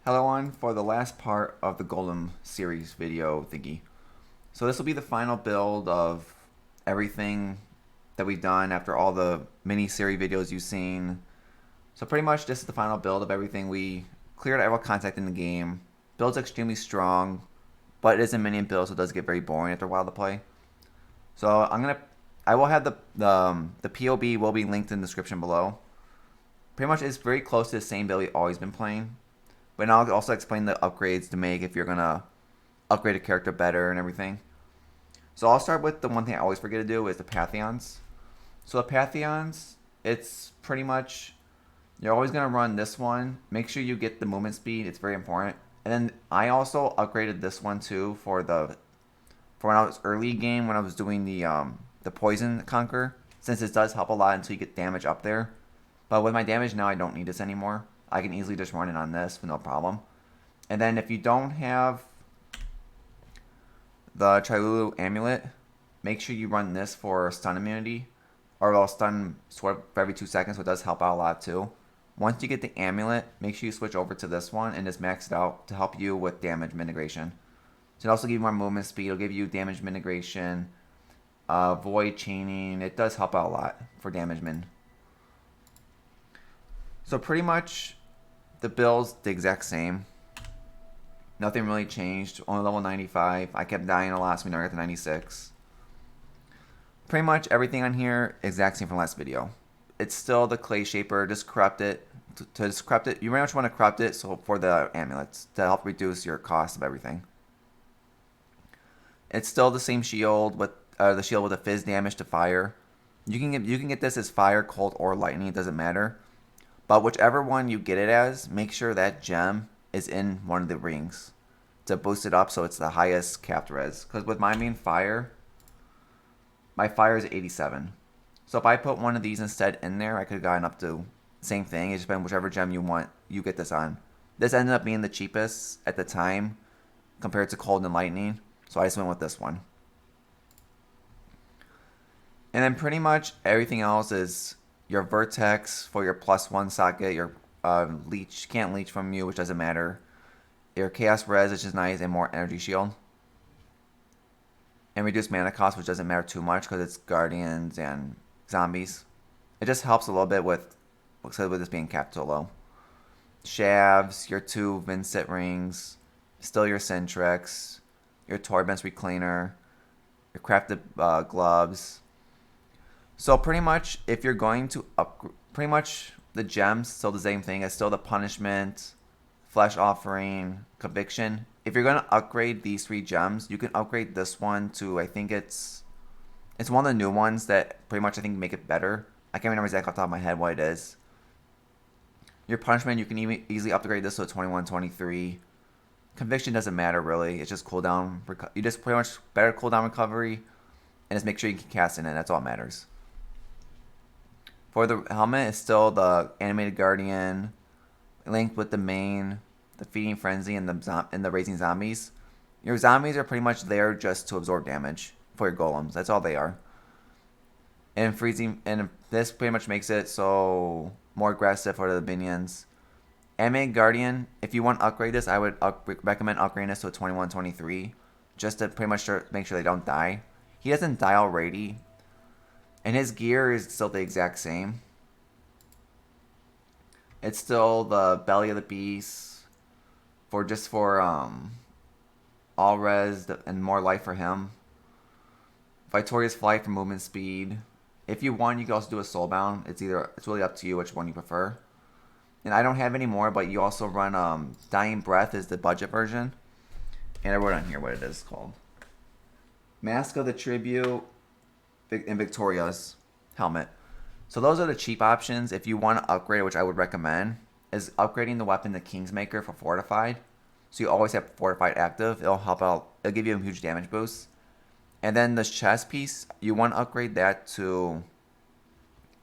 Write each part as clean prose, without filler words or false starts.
Hello on for the last part of the Golem series video thingy. So this will be the final build of everything that we've done after all the mini-series videos you've seen. So pretty much this is the final build of everything. We cleared all contact in the game. Build's extremely strong, but it is a minion build, so it does get very boring after a while to play. So I will have the POB will be linked in the description below. Pretty much it's very close to the same build we've always been playing. But I'll also explain the upgrades to make if you're going to upgrade a character better and everything. So I'll start with the one thing I always forget to do is the Pantheons. So the Pantheons, it's pretty much, you're always going to run this one. Make sure you get the movement speed. It's very important. And then I also upgraded this one too for when I was early game when I was doing the Poison Conquer. Since it does help a lot until you get damage up there. But with my damage now, I don't need this anymore. I can easily just run it on this with no problem. And then if you don't have the Chilulu Amulet, make sure you run this for stun immunity. Or it'll stun sort of for every 2 seconds, so it does help out a lot too. Once you get the amulet, make sure you switch over to this one and just max it out to help you with damage mitigation. So it'll also give you more movement speed, it'll give you damage mitigation, void chaining. It does help out a lot for damage min. So pretty much the build's the exact same. Nothing really changed. Only level 95. I kept dying a lot, so we never got to 96. Pretty much everything on here exact same from last video. It's still the clay shaper. Just corrupt it. To just corrupt it, you very much want to corrupt it so for the amulets to help reduce your cost of everything. It's still the same shield with the shield with the fizz damage to fire. You can get this as fire, cold, or lightning. It doesn't matter. But whichever one you get it as, make sure that gem is in one of the rings to boost it up so it's the highest capped res. Because with my main fire, my fire is 87. So if I put one of these instead in there, I could have gotten up to same thing. It's just been whichever gem you want, you get this on. This ended up being the cheapest at the time compared to cold and lightning. So I just went with this one. And then pretty much everything else is your Vertex for your +1 socket, your leech can't leech from you, which doesn't matter. Your Chaos Res, which is nice, and more energy shield. And reduce mana cost, which doesn't matter too much because it's guardians and zombies. It just helps a little bit with this being capped so low. Shavs, your 2 Vincent rings, still your Centrex, your Torben's Recleaner, your crafted gloves. So pretty much, if you're going to pretty much the gems, still the same thing. It's still the punishment, flesh offering, conviction. If you're gonna upgrade these 3 gems, you can upgrade this one to, I think it's one of the new ones that pretty much I think make it better. I can't remember exactly off the top of my head what it is. Your punishment, you can even easily upgrade this to a 21, 23. Conviction doesn't matter really. It's just cooldown. You just pretty much better cooldown recovery, and just make sure you can cast in it. That's all that matters. For the helmet, it's still the animated guardian, linked with the main, the feeding frenzy, and the raising zombies. Your zombies are pretty much there just to absorb damage for your golems. That's all they are. And freezing, and this pretty much makes it so more aggressive for the minions. Animated guardian, if you want to upgrade this, I would recommend upgrading this to a 21, 23, just to pretty much make sure they don't die. He doesn't die already. And his gear is still the exact same. It's still the belly of the beast for all res and more life for him. Victorious flight for movement speed. If you want, you can also do a soulbound. It's really up to you which one you prefer. And I don't have any more, but you also run Dying Breath is the budget version. And I wrote on here what it is called. Mask of the Tribute and Victoria's helmet. So those are the cheap options. If you want to upgrade, which I would recommend, is upgrading the weapon to Kingsmaker for Fortified. So you always have Fortified active. It'll help out. It'll give you a huge damage boost. And then the chest piece, you want to upgrade that to...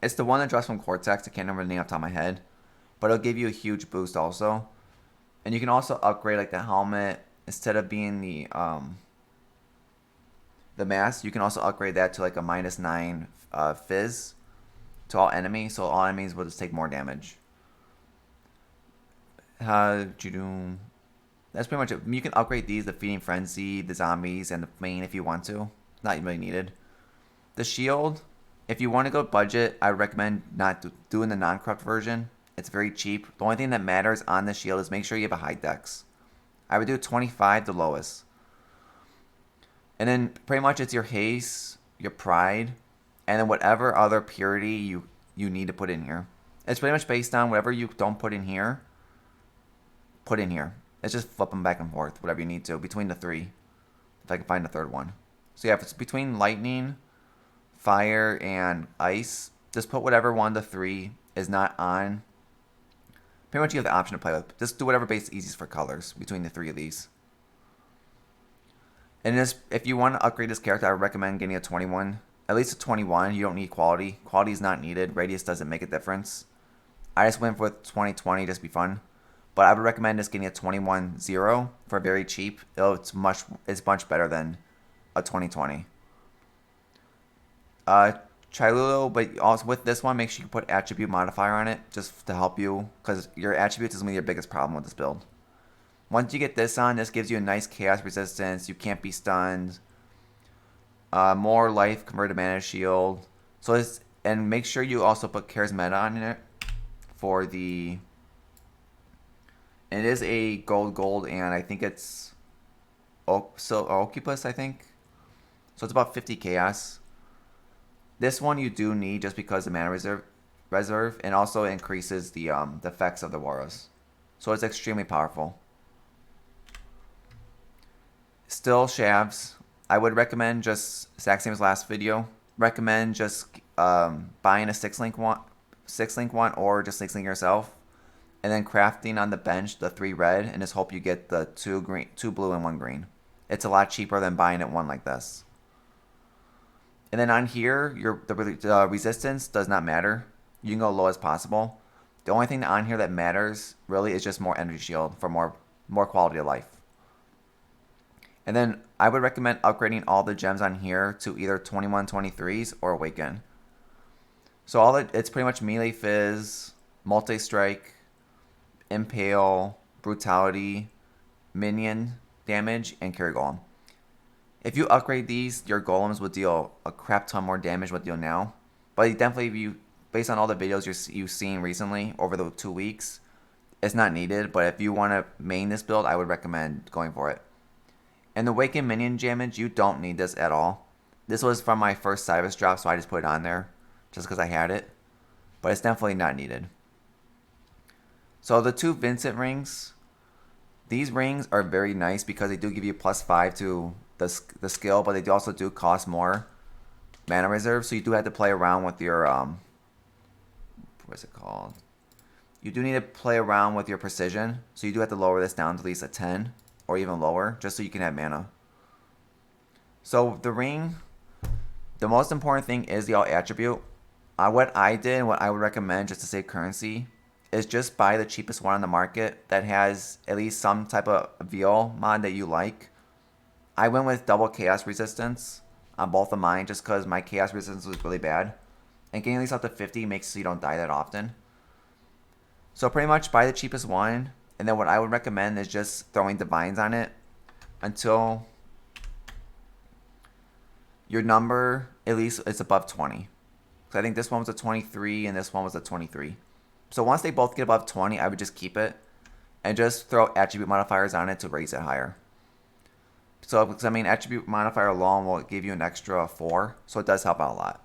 It's the one that drops from Cortex. I can't remember the name off the top of my head. But it'll give you a huge boost also. And you can also upgrade like the helmet. Instead of being the mask, you can also upgrade that to like a -9 fizz to all enemies, so all enemies will just take more damage. That's pretty much it. You can upgrade these, the Feeding Frenzy, the Zombies, and the main if you want to. Not really needed. The shield, if you want to go budget, I recommend not doing the non-corrupt version. It's very cheap. The only thing that matters on the shield is make sure you have a high dex. I would do 25, the lowest. And then pretty much it's your haste, your pride, and then whatever other purity you need to put in here. It's pretty much based on whatever you don't put in here, put in here. It's just flip them back and forth, whatever you need to, between the three. If I can find the third one. So yeah, if it's between lightning, fire, and ice, just put whatever one of the three is not on. Pretty much you have the option to play with. Just do whatever base easiest for colors between the three of these. And if you want to upgrade this character, I would recommend getting a 21. At least a 21. You don't need quality. Quality is not needed. Radius doesn't make a difference. I just went with 2020 just to be fun. But I would recommend just getting a 21-0 for very cheap. It's much better than a 2020. Chilulu, but also with this one, make sure you put attribute modifier on it just to help you, because your attributes is going to be your biggest problem with this build. Once you get this on, this gives you a nice chaos resistance. You can't be stunned. More life converted mana shield. And make sure you also put charismata on it for the. And it is a gold, and I think it's Octopus, I think. So it's about 50 chaos. This one you do need just because the mana reserve, and also increases the effects of the Waros. So it's extremely powerful. Still shavs. I would recommend just exact same as last video. Recommend just buying a 6-link one, or just 6-link yourself, and then crafting on the bench the 3 red, and just hope you get the 2 blue and 1 green. It's a lot cheaper than buying it one like this. And then on here, the resistance does not matter. You can go low as possible. The only thing on here that matters really is just more energy shield for more quality of life. And then I would recommend upgrading all the gems on here to either 21, 23s or Awaken. So it's pretty much melee fizz, multi-strike, impale, brutality, minion damage, and carry golem. If you upgrade these, your golems would deal a crap ton more damage than what deal now. But definitely, based on all the videos you've seen recently over the 2 weeks, it's not needed. But if you want to main this build, I would recommend going for it. And the Awaken minion damage, you don't need this at all. This was from my first Cyrus drop, so I just put it on there just because I had it. But it's definitely not needed. So the 2 Vincent rings, these rings are very nice because they do give you +5 to the skill, but they also do cost more mana reserve, so you do have to play around with your what's it called? You do need to play around with your precision, so you do have to lower this down to at least a 10 or even lower, just so you can have mana. So the ring, the most important thing is the alt attribute. What I did and what I would recommend just to save currency is just buy the cheapest one on the market that has at least some type of VL mod that you like. I went with double chaos resistance on both of mine just because my chaos resistance was really bad. And getting at least up to 50 makes so you don't die that often. So pretty much buy the cheapest one. And then what I would recommend is just throwing divines on it until your number at least is above 20. So I think this one was a 23 and this one was a 23. So once they both get above 20, I would just keep it and just throw attribute modifiers on it to raise it higher. So, because I mean, attribute modifier alone will give you an extra 4, so it does help out a lot.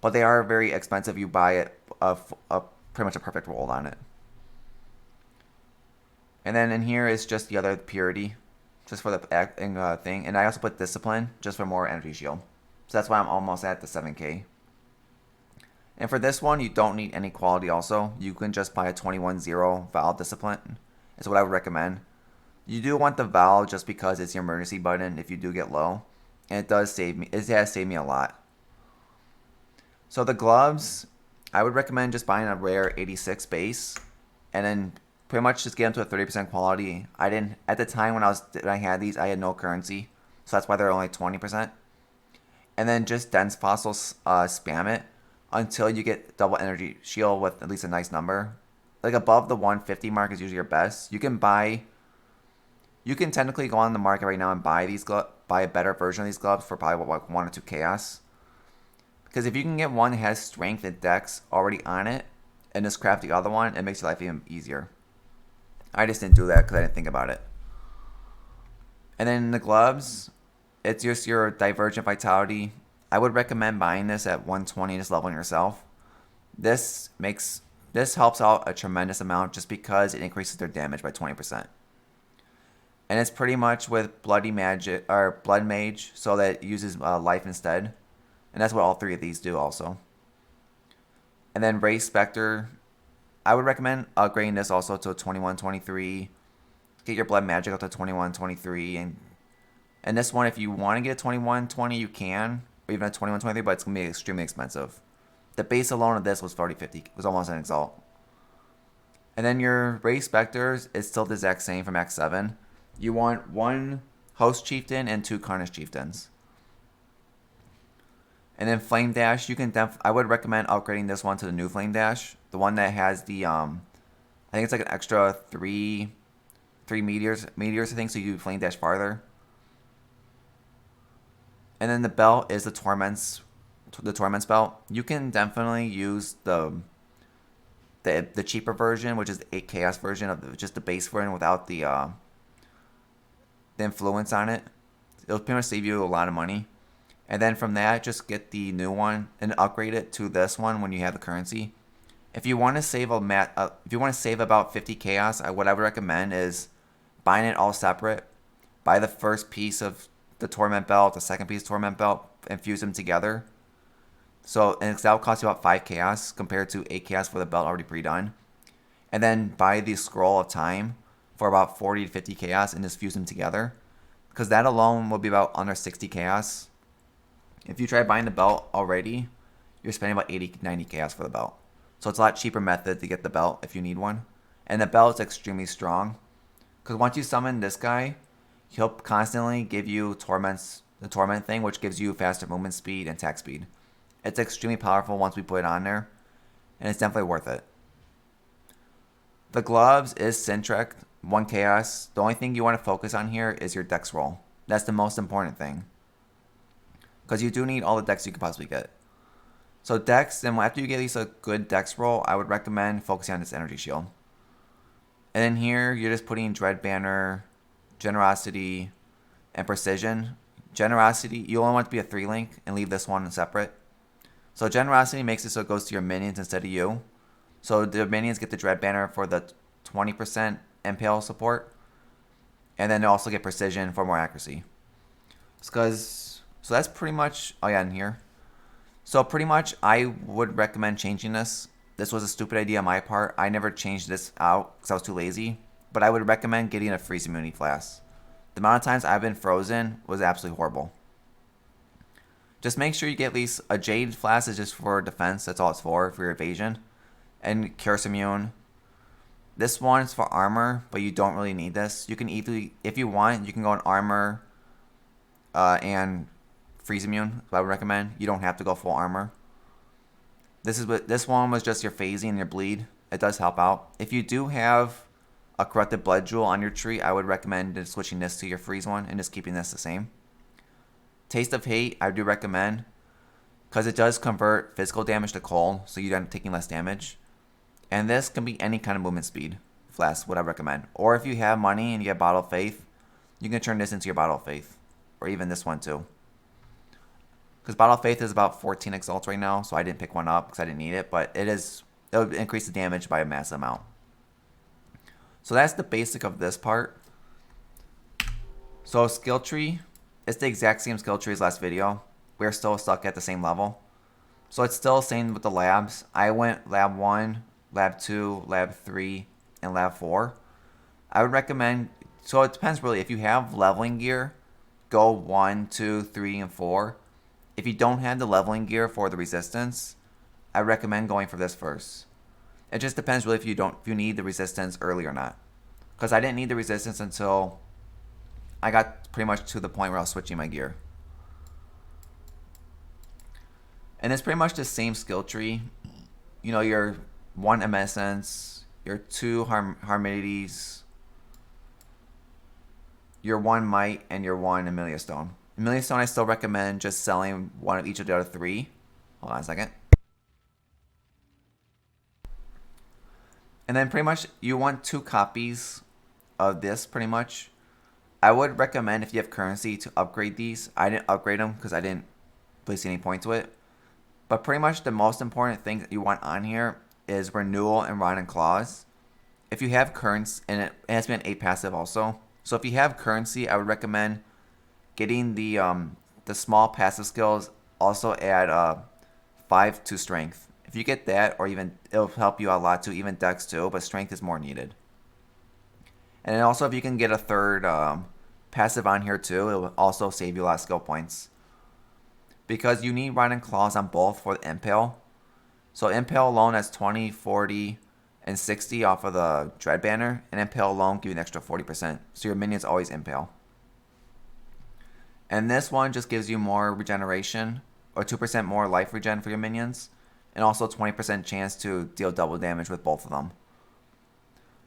But they are very expensive. You buy it pretty much a perfect roll on it. And then in here is just the other purity, just for the thing. And I also put discipline just for more energy shield. So that's why I'm almost at the 7k. And for this one, you don't need any quality also. You can just buy a 21-0 Val discipline. Is what I would recommend. You do want the Val just because it's your emergency button if you do get low. And it does save me. It has saved me a lot. So the gloves, I would recommend just buying a rare 86 base. And then pretty much just get them to a 30% quality. I didn't, at the time when I had these, I had no currency. So that's why they're only 20%. And then just dense fossils, spam it until you get double energy shield with at least a nice number. like above the 150 mark is usually your best. You can technically go on the market right now and buy buy a better version of these gloves for probably like 1 or 2 chaos. Because if you can get one that has strength and dex already on it, and just craft the other one, it makes your life even easier. I just didn't do that because I didn't think about it. And then the gloves, it's just your Divergent Vitality. I would recommend buying this at 120, just leveling yourself. This helps out a tremendous amount just because it increases their damage by 20%. And it's pretty much with Bloody Magic or Blood Mage, so that it uses life instead. And that's what all 3 of these do also. And then Race Spectre, I would recommend upgrading this also to a 21-23. Get your Blood Magic up to 21-23. And this one, if you want to get a 21-20, you can. Or even a 21-23, but it's going to be extremely expensive. The base alone of this was 40-50. It was almost an Exalt. And then your Race Spectres is still the exact same from Act 7. You want 1 Host Chieftain and 2 Carnage Chieftains. And then Flame Dash, I would recommend upgrading this one to the new Flame Dash. The one that has the, I think it's like an extra 3 meteors, I think, so you Flame Dash farther. And then the belt is the Torments belt. You can definitely use the cheaper version, which is the 8 Chaos version of just the base version without the influence on it. It'll pretty much save you a lot of money. And then from that, just get the new one and upgrade it to this one when you have the currency. If you want to save about 50 chaos, what I would recommend is buying it all separate. Buy the first piece of the Torment belt, the second piece of Torment belt, and fuse them together. And that will cost you about 5 chaos compared to 8 chaos for the belt already pre-done. And then buy the Scroll of Time for about 40 to 50 chaos and just fuse them together. Because that alone will be about under 60 chaos. If you try buying the belt already, you're spending about 80, 90 chaos for the belt. So it's a lot cheaper method to get the belt if you need one. And the belt is extremely strong. Because once you summon this guy, he'll constantly give you the Torment thing, which gives you faster movement speed and attack speed. It's extremely powerful once we put it on there. And it's definitely worth it. The gloves is Sintrek, 1 chaos. The only thing you want to focus on here is your dex roll. That's the most important thing. Because you do need all the dex you can possibly get. So dex, then after you get at least a good dex roll, I would recommend focusing on this energy shield. And then here, you're just putting Dread Banner, Generosity, and Precision. Generosity, you only want it to be a 3-link and leave this one separate. So Generosity makes it so it goes to your minions instead of you. So the minions get the Dread Banner for the 20% Impale support. And then they also get Precision for more accuracy. So that's pretty much, in here. So pretty much I would recommend changing this. This was a stupid idea on my part. I never changed this out because I was too lazy. But I would recommend getting a freeze immunity flask. The amount of times I've been frozen was absolutely horrible. Just make sure you get at least a Jade flask is just for defense. That's all it's for your evasion. And Curse Immune. This one is for armor, but you don't really need this. You can either, if you want, you can go on armor and freeze immune. I would recommend. You don't have to go full armor. This one was just your phasing and your bleed. It does help out. If you do have a corrupted blood jewel on your tree, I would recommend switching this to your freeze one and just keeping this the same. Taste of Hate, I do recommend because it does convert physical damage to cold, so you end up taking less damage. And this can be any kind of movement speed flask, what I recommend. Or if you have money and you have Bottle of Faith, you can turn this into your Bottle of Faith, or even this one too. Because Bottle of Faith is about 14 exalts right now, so I didn't pick one up because I didn't need it, but it'll increase the damage by a massive amount. So that's the basic of this part. So skill tree, it's the exact same skill tree as last video. We're still stuck at the same level. So it's still the same with the labs. I went lab 1, lab 2, lab 3, and lab 4. I would recommend, so it depends really. If you have leveling gear, go 1, 2, 3, and 4. If you don't have the leveling gear for the resistance, I recommend going for this first. It just depends really if you need the resistance early or not. Because I didn't need the resistance until I got pretty much to the point where I was switching my gear. And it's pretty much the same skill tree. You know, your 1 MS Essence, your 2 Harmonides, your 1 Might, and your 1 Amelia Stone. Amelia Stone, I still recommend just selling one of each of the other 3. Hold on a second. And then pretty much you want 2 copies of this pretty much. I would recommend if you have currency to upgrade these. I didn't upgrade them because I didn't place any point to it. But pretty much the most important thing that you want on here is Renewal and Rod and Claws. If you have currency, and it has to be an 8 passive also. So if you have currency, I would recommend getting the small passive skills. Also add 5 to strength. If you get that, or even it'll help you out a lot too, even dex too, but strength is more needed. And then also if you can get a 3rd passive on here too, it will also save you a lot of skill points. Because you need Rod and Claws on both for the Impale. So Impale alone has 20, 40, and 60 off of the Dread Banner. And Impale alone give you an extra 40%. So your minions always Impale. And this one just gives you more regeneration, or 2% more life regen for your minions. And also 20% chance to deal double damage with both of them.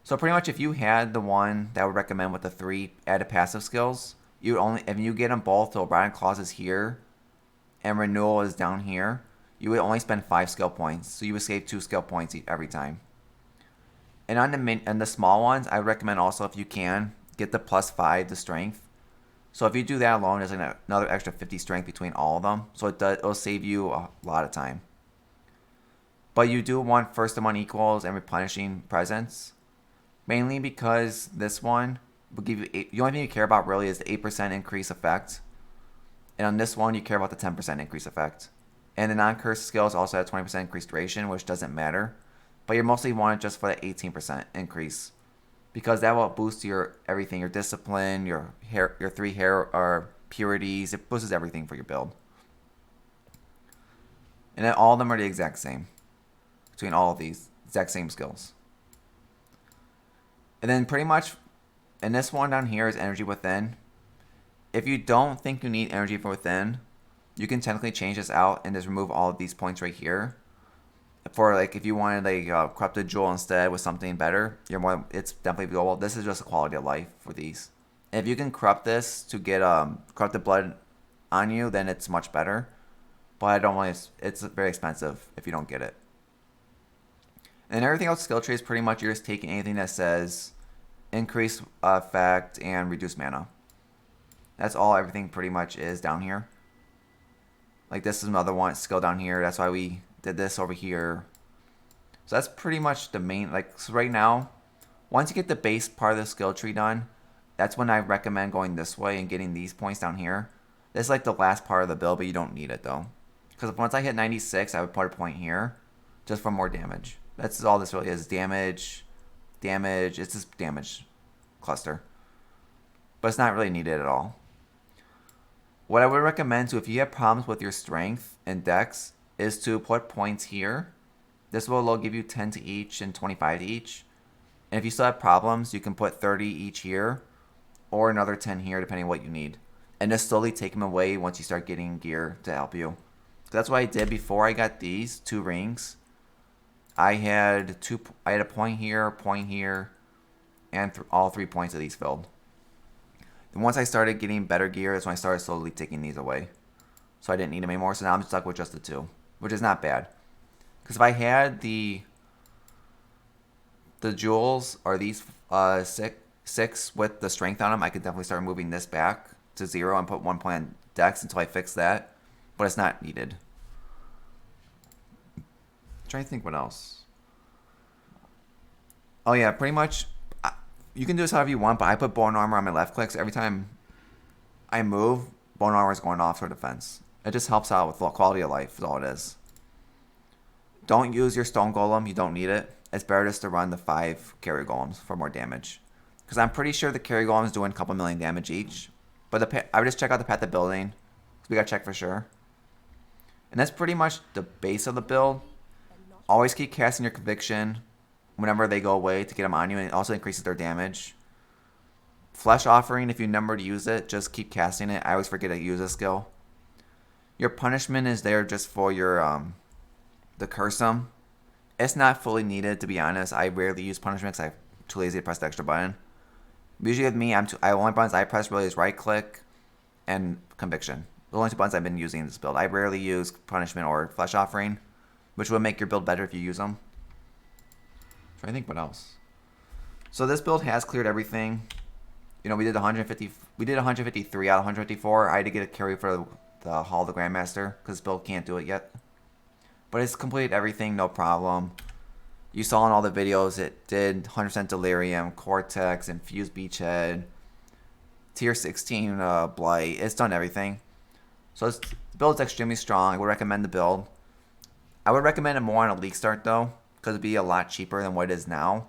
So pretty much if you had the one that I would recommend with the 3 added passive skills, you would only, if you get them both, so Rod and Claws is here, and Renewal is down here, you would only spend 5 skill points. So you would save 2 skill points every time. And on the small ones, I would recommend also, if you can, get the +5 to strength. So if you do that alone, there's like another extra 50 strength between all of them. So it'll save you a lot of time. But you do want first among equals and replenishing presence. Mainly because this one will give you the only thing you care about really is the 8% increase effect. And on this one, you care about the 10% increase effect. And the non-cursed skills also have 20% increased duration, which doesn't matter. But you mostly want it just for the 18% increase. Because that will boost your everything, your discipline, your 3 hair or purities. It boosts everything for your build. And then all of them are the exact same. Between all of these, exact same skills. And then pretty much, and this one down here is Energy Within. If you don't think you need Energy from Within, you can technically change this out and just remove all of these points right here. For like, if you wanted like Corrupted Jewel instead with something better, it's definitely doable. This is just a quality of life for these. And if you can corrupt this to get Corrupted Blood on you, then it's much better. But I don't want it's very expensive if you don't get it. And everything else skill tree is pretty much you're just taking anything that says increase effect and reduce mana. That's all everything pretty much is down here. Like this is another one skill down here. That's why we did this over here. So that's pretty much the main, like, so right now, once you get the base part of the skill tree done, that's when I recommend going this way and getting these points down here. This is like the last part of the build, but you don't need it though. Because once I hit 96, I would put a point here just for more damage. That's all this really is. Damage, it's just damage cluster. But it's not really needed at all. What I would recommend, so if you have problems with your strength and dex, is to put points here. This will give you 10 to each and 25 to each. And if you still have problems, you can put 30 each here, or another 10 here, depending on what you need. And just slowly take them away once you start getting gear to help you. So that's what I did before I got these 2 rings. I had a point here, and all 3 points of these filled. And once I started getting better gear, that's when I started slowly taking these away. So I didn't need them anymore, so now I'm stuck with just the 2, which is not bad. Because if I had the jewels, or these 6 with the strength on them, I could definitely start moving this back to 0 and put 1 point on dex until I fix that. But it's not needed. I'm trying to think what else. Oh yeah, pretty much, you can do this however you want, but I put bone armor on my left click, so every time I move, bone armor is going off for defense. It just helps out with quality of life, is all it is. Don't use your stone golem, you don't need it. It's better just to run the 5 carry golems for more damage. Because I'm pretty sure the carry golem is doing a couple million damage each. But I would just check out the path of building. We gotta check for sure. And that's pretty much the base of the build. Always keep casting your conviction whenever they go away to get them on you, and it also increases their damage. Flesh offering, if you remember to use it, just keep casting it. I always forget to use this skill. Your punishment is there just for your the curse 'em, It's not fully needed, to be honest. I rarely use punishment because I'm too lazy to press the extra button. Usually with me, I only buttons I press really is right click and conviction. The only two buttons I've been using in this build. I rarely use punishment or flesh offering, which will make your build better if you use them. I think what else. So this build has cleared everything. You know, we did 153 out of 154. I had to get a carry for the Hall of the Grandmaster because this build can't do it yet. But it's completed everything, no problem. You saw in all the videos it did 100% Delirium, Cortex, Infused Beachhead, Tier 16 Blight. It's done everything. So the build's extremely strong. I would recommend the build. I would recommend it more on a league start though, because it'd be a lot cheaper than what it is now.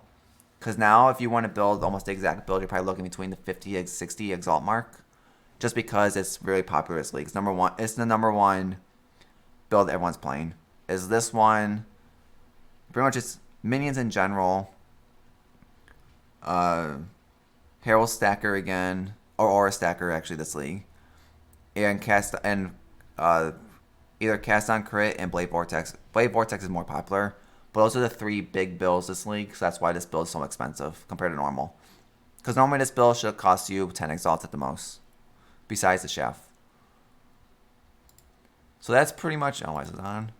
Because now if you want to build almost the exact build, you're probably looking between the 50 and 60 exalt mark. Just because it's really popular as leagues. It's the number one build everyone's playing. Is this one pretty much it's minions in general. Herald Stacker again. Or Aura Stacker actually this league. And either Cast on Crit and Blade Vortex. Blade Vortex is more popular. But those are the three big builds this league, so that's why this build is so expensive compared to normal. Because normally this build should cost you 10 exalts at the most. Besides the chef. So that's pretty much why is it on?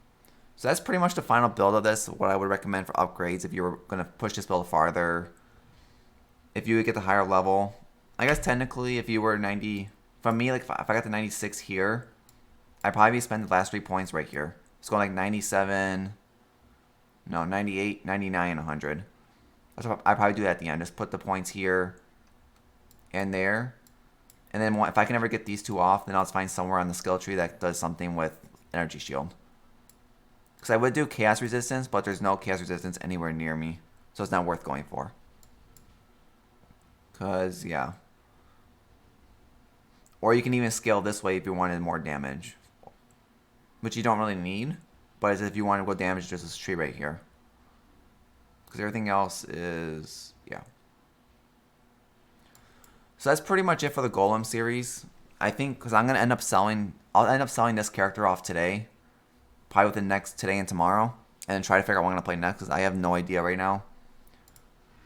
So that's pretty much the final build of this. What I would recommend for upgrades if you were gonna push this build farther. If you would get the higher level. I guess technically if you were 90 from me, like if I got to 96 here, I'd probably spend the last 3 points right here. It's going like 97. No, 98, 99, 100. I'd probably do that at the end. Just put the points here and there. And then if I can ever get these two off, then I'll find somewhere on the skill tree that does something with Energy Shield. Because I would do Chaos Resistance, but there's no Chaos Resistance anywhere near me. So it's not worth going for. Because, yeah. Or you can even scale this way if you wanted more damage. Which you don't really need. But as if you want to go damage just this tree right here. Because everything else is, yeah. So that's pretty much it for the Golem series. I think because I'll end up selling this character off today. Probably within today and tomorrow. And then try to figure out what I'm going to play next because I have no idea right now.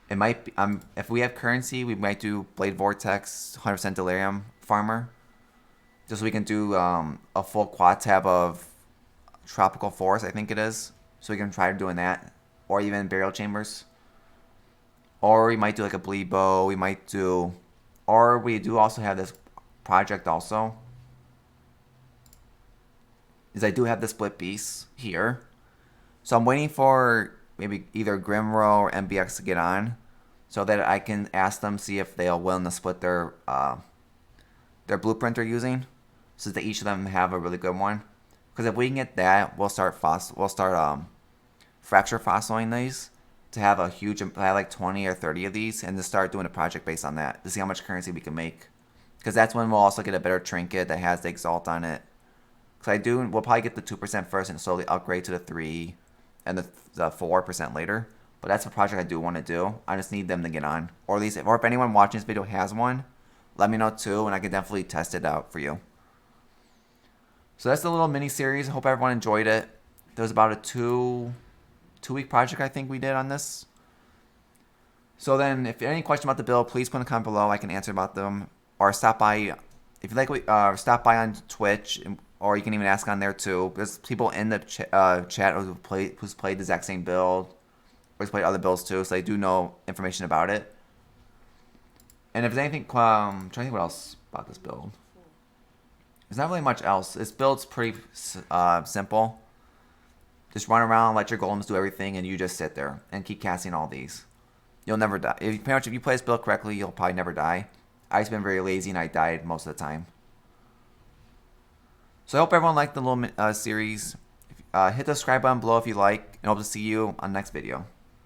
It might be, if we have currency, we might do Blade Vortex, 100% Delirium Farmer. Just so we can do a full quad tab of Tropical Force, I think it is. So we can try doing that. Or even Burial Chambers. Or we might do like a Bleed Bow. We might do... Or we do also have this project also. Is I do have the Split Beasts here. So I'm waiting for maybe either Grimro or MBX to get on. So that I can ask them, see if they'll willing to split their blueprint they're using. So that each of them have a really good one. Because if we can get that, we'll start fracture fossiling these to have a huge, like 20 or 30 of these, and to start doing a project based on that to see how much currency we can make. Because that's when we'll also get a better trinket that has the exalt on it. Because we'll probably get the 2% first and slowly upgrade to the 3 and the 4% later. But that's a project I do want to do. I just need them to get on, or at least, or if anyone watching this video has one, let me know too, and I can definitely test it out for you. So that's the little mini series. I hope everyone enjoyed it. There was about a two-week project I think we did on this. So then, if you have any question about the build, please put in a comment below. I can answer about them, or stop by if you like. Stop by on Twitch, or you can even ask on there too. There's people in the chat who's played the exact same build, or who's played other builds too, so they do know information about it. And if there's anything, I'm trying to think what else about this build. There's not really much else. This build's pretty simple. Just run around, let your golems do everything, and you just sit there and keep casting all these. You'll never die. If you play this build correctly, you'll probably never die. I've just been very lazy, and I died most of the time. So I hope everyone liked the little series. Hit the subscribe button below if you like, and hope to see you on the next video.